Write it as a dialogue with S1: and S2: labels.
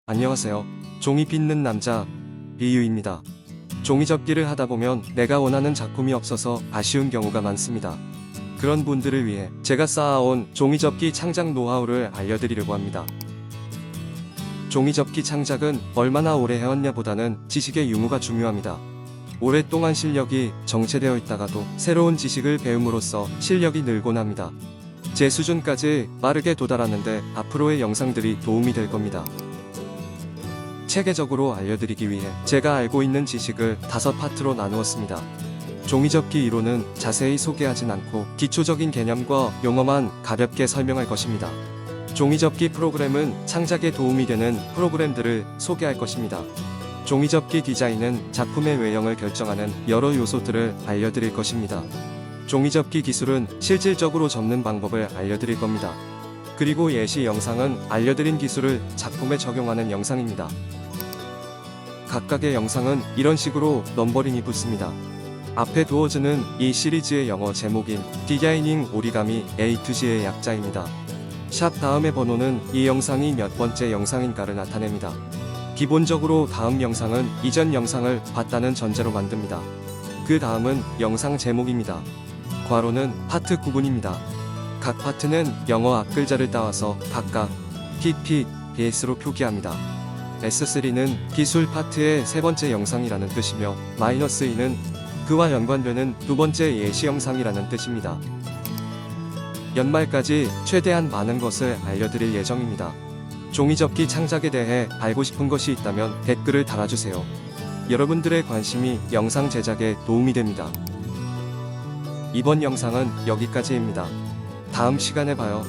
S1: 안녕하세요. 종이 빚는 남자 이유입니다. 종이접기를 하다보면 내가 원하는 작품이 없어서 아쉬운 경우가 많습니다. 그런 분들을 위해 제가 쌓아온 종이접기 창작 노하우를 알려드리려고 합니다. 종이접기 창작은 얼마나 오래 해왔냐 보다는 지식의 유무가 중요합니다. 오랫동안 실력이 정체되어 있다가도 새로운 지식을 배움으로써 실력이 늘곤 합니다. 제 수준까지 빠르게 도달하는데 앞으로의 영상들이 도움이 될 겁니다. 체계적으로 알려드리기 위해 제가 알고 있는 지식을 5파트로 나누었습니다. 종이접기 이론은 자세히 소개하진 않고 기초적인 개념과 용어만 가볍게 설명할 것입니다. 종이접기 프로그램은 창작에 도움이 되는 프로그램들을 소개할 것입니다. 종이접기 디자인은 작품의 외형을 결정하는 여러 요소들을 알려드릴 것입니다. 종이접기 기술은 실질적으로 접는 방법을 알려드릴 겁니다. 그리고 예시 영상은 알려드린 기술을 작품에 적용하는 영상입니다. 각각의 영상은 이런 식으로 넘버링이 붙습니다. 앞에 두어지는 이 시리즈의 영어 제목인 디자이닝 오리가미 A to G의 약자입니다. 샵 다음의 번호는 이 영상이 몇 번째 영상인가를 나타냅니다. 기본적으로 다음 영상은 이전 영상을 봤다는 전제로 만듭니다. 그 다음은 영상 제목입니다. 괄호는 파트 구분입니다. 각 파트는 영어 앞글자를 따와서 각각 PP, BS로 표기합니다. S3는 기술 파트의 세 번째 영상이라는 뜻이며 -2는 그와 연관되는 두 번째 예시 영상이라는 뜻입니다. 연말까지 최대한 많은 것을 알려드릴 예정입니다. 종이접기 창작에 대해 알고 싶은 것이 있다면 댓글을 달아주세요. 여러분들의 관심이 영상 제작에 도움이 됩니다. 이번 영상은 여기까지입니다. 다음 시간에 봐요.